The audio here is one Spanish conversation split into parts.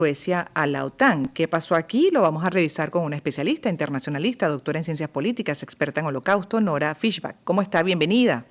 Suecia a la OTAN. ¿Qué pasó aquí? Lo vamos a revisar con una especialista internacionalista, doctora en ciencias políticas, experta en Holocausto, Nora Fishback. ¿Cómo está? Bienvenida.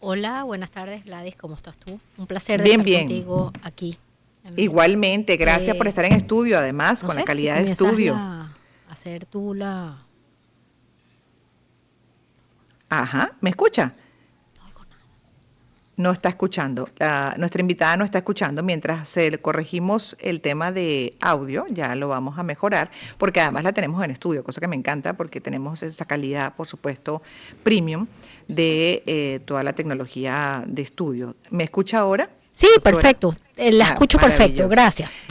Hola, buenas tardes, Gladys, ¿cómo estás tú? Un placer de Bien, estar bien. contigo aquí. Igualmente, gracias por estar en estudio, además, No con la sé, si calidad de comienzas estudio. a hacer tú la... Ajá, ¿me escucha? No está escuchando. Nuestra invitada no está escuchando. Mientras corregimos el tema de audio, ya lo vamos a mejorar, porque además la tenemos en estudio, cosa que me encanta, porque tenemos esa calidad, por supuesto, premium de toda la tecnología de estudio. ¿Me escucha ahora, Sí, doctora? perfecto, la escucho perfecto, Maravilloso. gracias.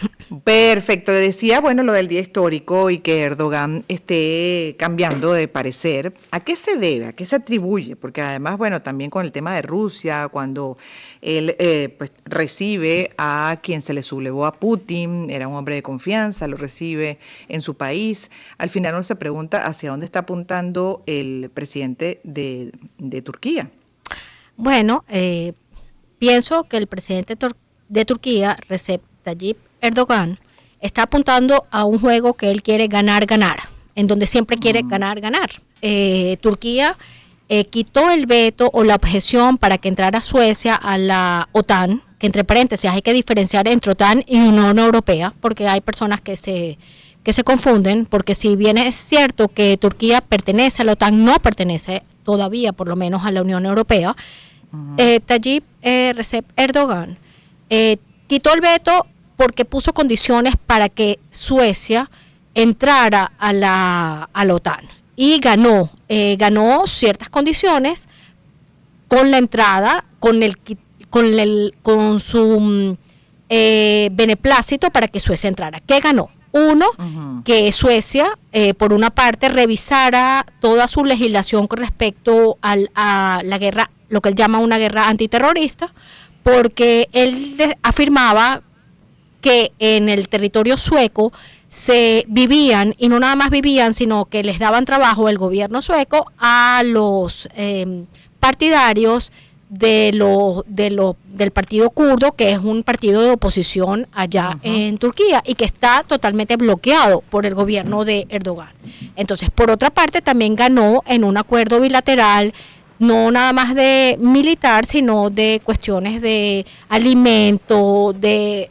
Perfecto, decía, bueno, lo del día histórico y que Erdogan esté cambiando de parecer. ¿A qué se debe? ¿A qué se atribuye? Porque además, bueno, también con el tema de Rusia, cuando él pues, recibe a quien se le sublevó a Putin, era un hombre de confianza, lo recibe en su país. Al final uno se pregunta hacia dónde está apuntando el presidente de Turquía. Bueno, pienso que el presidente de Turquía, Recep Tayyip Erdogan, está apuntando a un juego que él quiere ganar, ganar, en donde siempre quiere ganar, ganar. Turquía quitó el veto o la objeción para que entrara Suecia a la OTAN, que entre paréntesis hay que diferenciar entre OTAN y Unión Europea, porque hay personas que se confunden, porque si bien es cierto que Turquía pertenece a la OTAN, no pertenece todavía por lo menos a la Unión Europea. Tayyip Recep Erdogan quitó el veto porque puso condiciones para que Suecia entrara a la OTAN y ganó ciertas condiciones con la entrada, con su beneplácito para que Suecia entrara. ¿Qué ganó? Uno, que Suecia, por una parte, revisara toda su legislación con respecto a la guerra, lo que él llama una guerra antiterrorista, porque él afirmaba que en el territorio sueco se vivían, y no nada más vivían, sino que les daban trabajo el gobierno sueco a los partidarios del partido kurdo, que es un partido de oposición allá en Turquía y que está totalmente bloqueado por el gobierno de Erdogan. Entonces, por otra parte, también ganó en un acuerdo bilateral, no nada más de militar, sino de cuestiones de alimento, de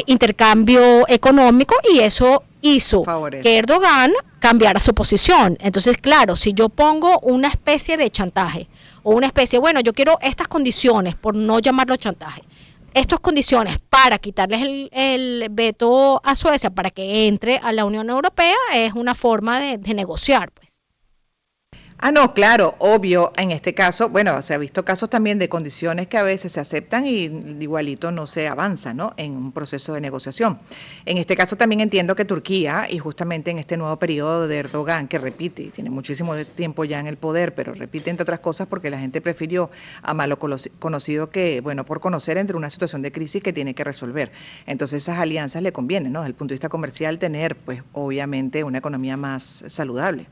intercambio económico, y eso hizo que Erdogan cambiara su posición. Entonces, claro, si yo pongo una especie de chantaje o una especie, bueno, yo quiero estas condiciones, por no llamarlo chantaje, estas condiciones para quitarles el veto a Suecia para que entre a la Unión Europea, es una forma de negociar, pues. Ah, no, claro, obvio, en este caso, bueno, se ha visto casos también de condiciones que a veces se aceptan y igualito no se avanza, ¿no? En un proceso de negociación. En este caso también entiendo que Turquía, y justamente en este nuevo periodo de Erdogan, que repite, tiene muchísimo tiempo ya en el poder, pero repite entre otras cosas porque la gente prefirió a malo conocido que, bueno, por conocer, entre una situación de crisis que tiene que resolver. Entonces esas alianzas le convienen, ¿no? Desde el punto de vista comercial, tener, pues, obviamente, una economía más saludable.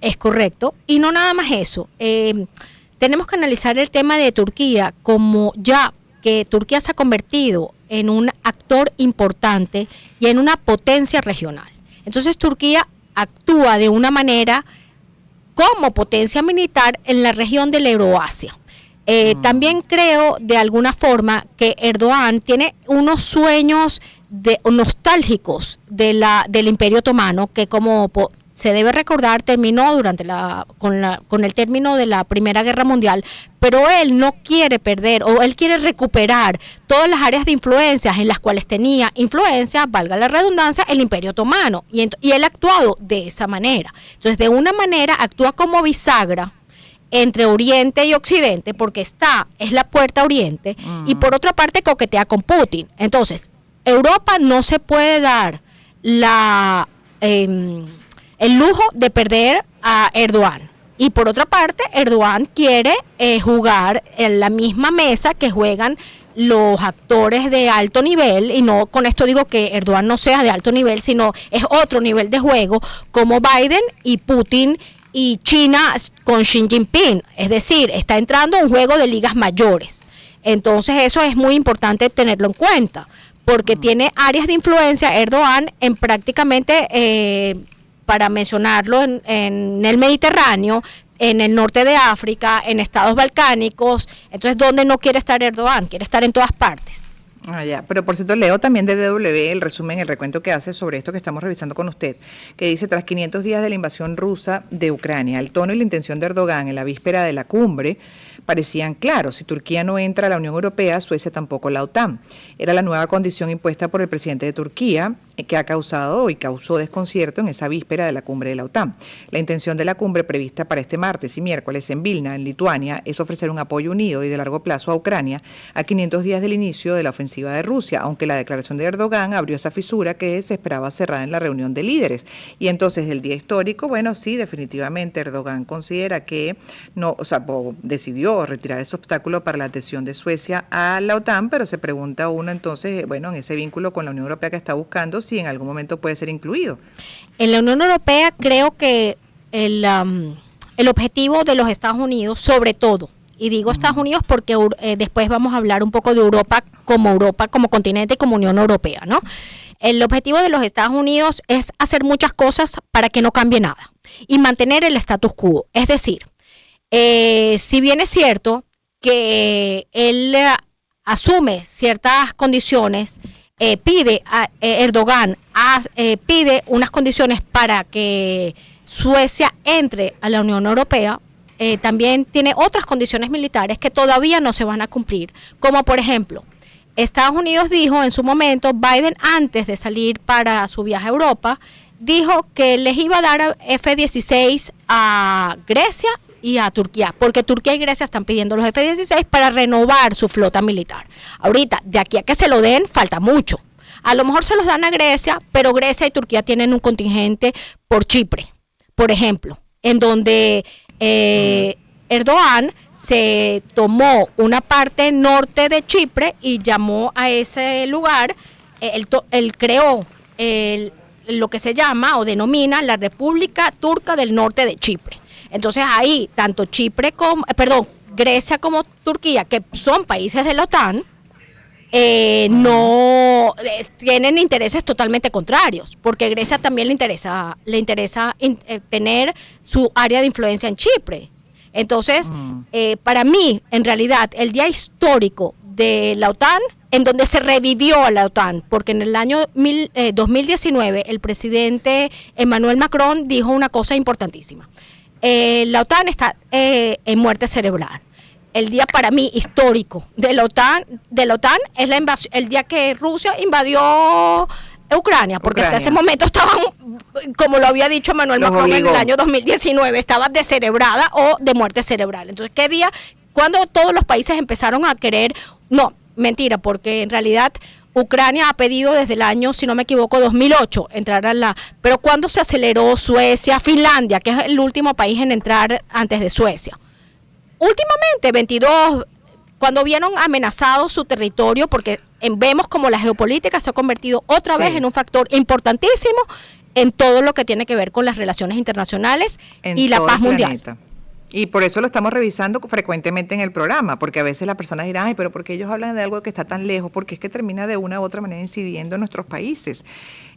Es correcto. Y no nada más eso. Tenemos que analizar el tema de Turquía como ya que Turquía se ha convertido en un actor importante y en una potencia regional. Entonces Turquía actúa de una manera como potencia militar en la región de la Euroasia. También creo de alguna forma que Erdogan tiene unos sueños nostálgicos del Imperio Otomano, que como se debe recordar, terminó con el término de la Primera Guerra Mundial, pero él no quiere perder, o él quiere recuperar todas las áreas de influencias en las cuales tenía influencia, valga la redundancia, el Imperio Otomano, y él ha actuado de esa manera. Entonces, de una manera actúa como bisagra entre Oriente y Occidente, porque es la puerta a Oriente, y por otra parte coquetea con Putin. Entonces, Europa no se puede dar el lujo de perder a Erdogan. Y por otra parte, Erdogan quiere jugar en la misma mesa que juegan los actores de alto nivel, y no con esto digo que Erdogan no sea de alto nivel, sino es otro nivel de juego, como Biden y Putin y China con Xi Jinping. Es decir, está entrando a un juego de ligas mayores. Entonces eso es muy importante tenerlo en cuenta, porque tiene áreas de influencia Erdogan en prácticamente, para mencionarlo, en el Mediterráneo, en el norte de África, en estados balcánicos. Entonces, ¿dónde no quiere estar Erdogan? Quiere estar en todas partes. Ya. Pero por cierto, leo también de DW el resumen, el recuento que hace sobre esto que estamos revisando con usted, que dice: tras 500 días de la invasión rusa de Ucrania, el tono y la intención de Erdogan en la víspera de la cumbre parecían claros. Si Turquía no entra a la Unión Europea, Suecia tampoco la OTAN. Era la nueva condición impuesta por el presidente de Turquía, que ha causado y causó desconcierto en esa víspera de la cumbre de la OTAN. La intención de la cumbre prevista para este martes y miércoles en Vilna, en Lituania, es ofrecer un apoyo unido y de largo plazo a Ucrania a 500 días del inicio de la ofensiva de Rusia, aunque la declaración de Erdogan abrió esa fisura que se esperaba cerrar en la reunión de líderes. Y entonces el día histórico, bueno, sí, definitivamente Erdogan considera que no, o sea, decidió retirar ese obstáculo para la adhesión de Suecia a la OTAN, pero se pregunta uno entonces, bueno, en ese vínculo con la Unión Europea que está buscando, si en algún momento puede ser incluido. En la Unión Europea creo que el objetivo de los Estados Unidos, sobre todo, y digo Estados Unidos porque después vamos a hablar un poco de Europa como continente y como Unión Europea, ¿no? El objetivo de los Estados Unidos es hacer muchas cosas para que no cambie nada y mantener el status quo. Es decir, si bien es cierto que él asume ciertas condiciones, pide a Erdogan pide unas condiciones para que Suecia entre a la Unión Europea, también tiene otras condiciones militares que todavía no se van a cumplir, como por ejemplo, Estados Unidos dijo en su momento, Biden antes de salir para su viaje a Europa, dijo que les iba a dar F-16 a Grecia y a Turquía, porque Turquía y Grecia están pidiendo los F-16 para renovar su flota militar. Ahorita, de aquí a que se lo den, falta mucho. A lo mejor se los dan a Grecia, pero Grecia y Turquía tienen un contingente por Chipre, por ejemplo, en donde Erdogan se tomó una parte norte de Chipre y llamó a ese lugar, él creó lo que se llama o denomina la República Turca del Norte de Chipre. Entonces ahí, tanto Grecia como Turquía, que son países de la OTAN, no tienen intereses totalmente contrarios, porque Grecia también le interesa tener su área de influencia en Chipre. Entonces, para mí, en realidad, el día histórico de la OTAN, en donde se revivió a la OTAN, porque en el año 2019 el presidente Emmanuel Macron dijo una cosa importantísima. La OTAN está en muerte cerebral. El día para mí histórico de la OTAN es la invasión, el día que Rusia invadió Ucrania, porque hasta ese momento estaban, como lo había dicho Emmanuel Macron en el año 2019, estaba descerebrada o de muerte cerebral. Entonces, ¿qué día? Cuando todos los países empezaron a querer, no, mentira, porque en realidad Ucrania ha pedido desde el año, si no me equivoco, 2008 entrar pero cuando se aceleró Suecia, Finlandia, que es el último país en entrar antes de Suecia. Últimamente, 22, cuando vieron amenazado su territorio, porque vemos como la geopolítica se ha convertido otra vez en un factor importantísimo en todo lo que tiene que ver con las relaciones internacionales y la paz mundial. Y por eso lo estamos revisando frecuentemente en el programa, porque a veces las personas dirán, ay, pero ¿por qué ellos hablan de algo que está tan lejos? Porque es que termina de una u otra manera incidiendo en nuestros países.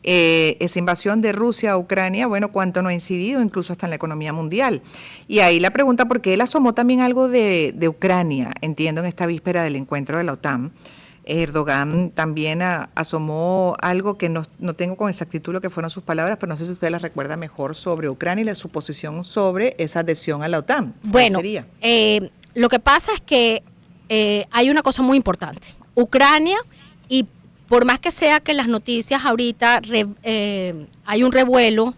Esa invasión de Rusia a Ucrania, bueno, cuánto no ha incidido, incluso hasta en la economía mundial. Y ahí la pregunta, ¿por qué él asomó también algo de Ucrania? Entiendo, en esta víspera del encuentro de la OTAN. Erdogan también asomó algo que no tengo con exactitud lo que fueron sus palabras, pero no sé si usted las recuerda mejor sobre Ucrania y su posición sobre esa adhesión a la OTAN. Bueno, lo que pasa es que hay una cosa muy importante. Ucrania, y por más que sea que las noticias ahorita hay un revuelo,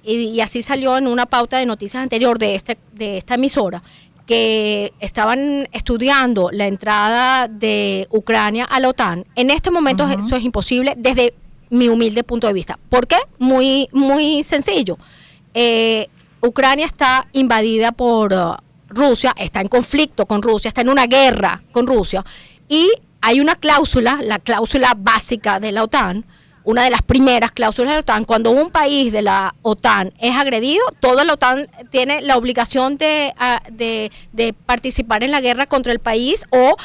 y así salió en una pauta de noticias anterior de esta emisora, que estaban estudiando la entrada de Ucrania a la OTAN. En este momento eso es imposible desde mi humilde punto de vista. ¿Por qué? Muy, muy sencillo. Ucrania está invadida por Rusia, está en conflicto con Rusia, está en una guerra con Rusia, y hay una cláusula, la cláusula básica de la OTAN, una de las primeras cláusulas de la OTAN, cuando un país de la OTAN es agredido, toda la OTAN tiene la obligación de participar en la guerra contra el país o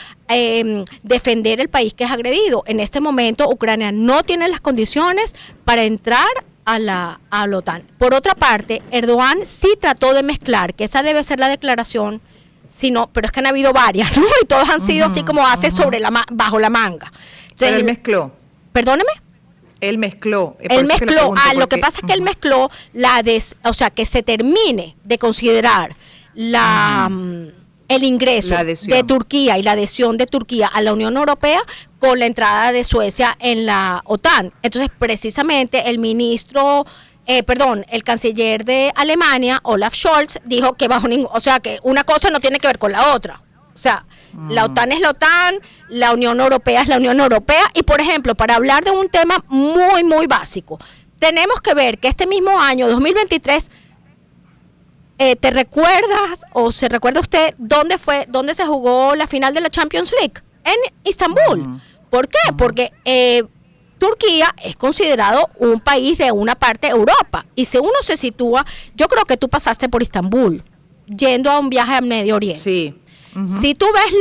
defender el país que es agredido. En este momento, Ucrania no tiene las condiciones para entrar a la OTAN. Por otra parte, Erdogan sí trató de mezclar, que esa debe ser la declaración, pero es que han habido varias, ¿no? Y todas han sido así como hace bajo la manga. Entonces, pero él mezcló. Perdóneme. Él mezcló. Lo que pasa es que él mezcló o sea, que se termine de considerar el ingreso de Turquía y la adhesión de Turquía a la Unión Europea con la entrada de Suecia en la OTAN. Entonces, precisamente el canciller de Alemania, Olaf Scholz, dijo que que una cosa no tiene que ver con la otra. O sea, la OTAN es la OTAN, la Unión Europea es la Unión Europea. Y, por ejemplo, para hablar de un tema muy, muy básico, tenemos que ver que este mismo año, 2023, ¿te recuerdas o se recuerda usted dónde se jugó la final de la Champions League? En Istambul. ¿Por qué? Porque Turquía es considerado un país de una parte de Europa. Y si uno se sitúa, yo creo que tú pasaste por Istambul, yendo a un viaje al Medio Oriente. Sí. Si tú ves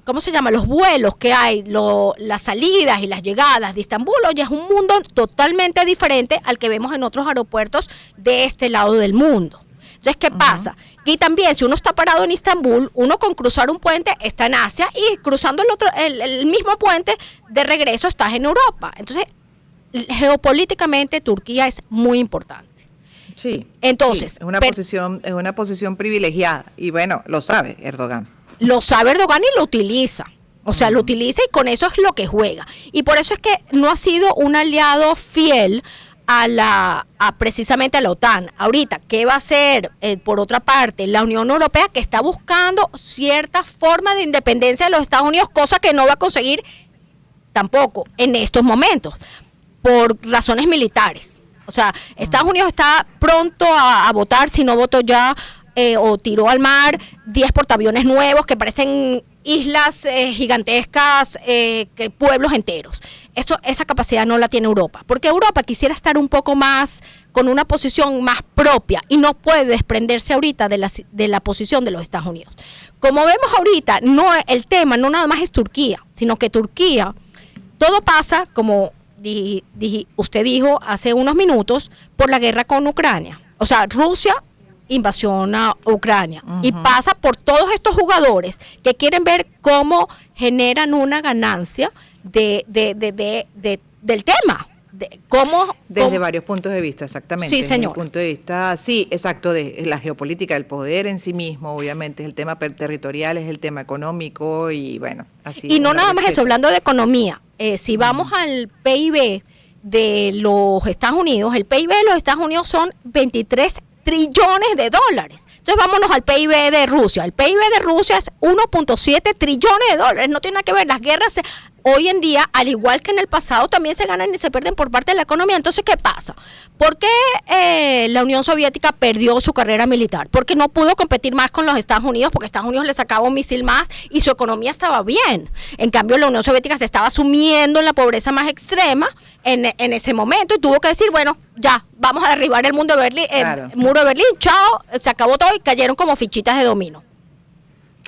¿cómo se llama? Los vuelos que hay, las salidas y las llegadas de Istambul, oye, es un mundo totalmente diferente al que vemos en otros aeropuertos de este lado del mundo. Entonces, ¿qué pasa? Y también, si uno está parado en Istambul, uno con cruzar un puente está en Asia y cruzando el mismo puente de regreso estás en Europa. Entonces, geopolíticamente Turquía es muy importante. Sí. Entonces, es una posición privilegiada y bueno, lo sabe Erdogan. Lo sabe Erdogan y lo utiliza. O sea, lo utiliza y con eso es lo que juega. Y por eso es que no ha sido un aliado fiel precisamente a la OTAN. Ahorita, ¿qué va a hacer, por otra parte, la Unión Europea, que está buscando cierta forma de independencia de los Estados Unidos, cosa que no va a conseguir tampoco en estos momentos, por razones militares? O sea, Estados Unidos está pronto a votar, si no votó ya, o tiró al mar 10 portaaviones nuevos que parecen islas gigantescas, que pueblos enteros. Esa capacidad no la tiene Europa, porque Europa quisiera estar un poco más, con una posición más propia, y no puede desprenderse ahorita de la posición de los Estados Unidos. Como vemos ahorita, el tema no nada más es Turquía, sino que Turquía, todo pasa como usted dijo hace unos minutos, por la guerra con Ucrania. O sea, Rusia invasión a Ucrania y pasa por todos estos jugadores que quieren ver cómo generan una ganancia del tema. Desde varios puntos de vista, exactamente. Sí, señor. Desde el punto de vista, sí, exacto, de la geopolítica del poder en sí mismo, obviamente, es el tema territorial, es el tema económico y bueno, así. Y no nada más eso, hablando de economía, si vamos al PIB de los Estados Unidos, el PIB de los Estados Unidos son 23 trillones de dólares. Entonces vámonos al PIB de Rusia. El PIB de Rusia es 1.7 trillones de dólares. No tiene nada que ver. Las guerras hoy en día, al igual que en el pasado, también se ganan y se pierden por parte de la economía. Entonces, ¿qué pasa? ¿Por qué la Unión Soviética perdió su carrera militar? Porque no pudo competir más con los Estados Unidos, porque Estados Unidos le sacaba un misil más y su economía estaba bien. En cambio, la Unión Soviética se estaba sumiendo en la pobreza más extrema en ese momento y tuvo que decir, bueno, ya, vamos a derribar el muro de Berlín, muro de Berlín, chao, se acabó todo y cayeron como fichitas de dominó.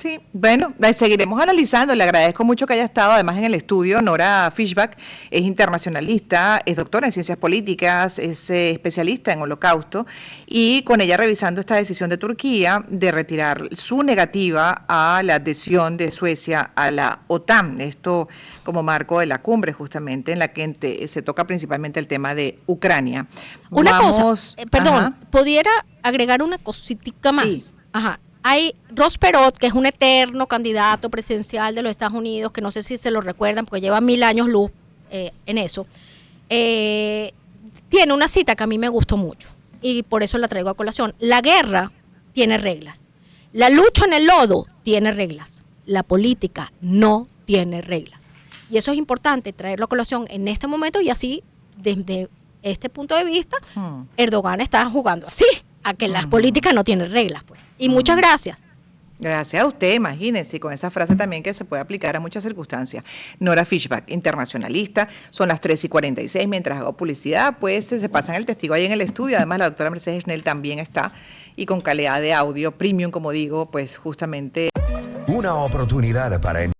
Sí, bueno, seguiremos analizando. Le agradezco mucho que haya estado además en el estudio. Nora Fischbach es internacionalista, es doctora en ciencias políticas, es especialista en Holocausto y con ella revisando esta decisión de Turquía de retirar su negativa a la adhesión de Suecia a la OTAN. Esto como marco de la cumbre justamente en la que se toca principalmente el tema de Ucrania. Una cosa, perdón, ¿pudiera agregar una cositica más? Sí. Ajá. Hay Ross Perot, que es un eterno candidato presidencial de los Estados Unidos, que no sé si se lo recuerdan, porque lleva 1000 años luz en eso. Tiene una cita que a mí me gustó mucho, y por eso la traigo a colación. La guerra tiene reglas. La lucha en el lodo tiene reglas. La política no tiene reglas. Y eso es importante traerlo a colación en este momento, y así, desde este punto de vista, Erdogan está jugando así, a que las políticas no tienen reglas, pues. Y muchas gracias. Gracias a usted, imagínense, con esa frase también que se puede aplicar a muchas circunstancias. Nora Fishback, internacionalista, son las 3:46, mientras hago publicidad, pues se pasan el testigo ahí en el estudio, además la doctora Mercedes Schnell también está, y con calidad de audio premium, como digo, pues justamente. Una oportunidad para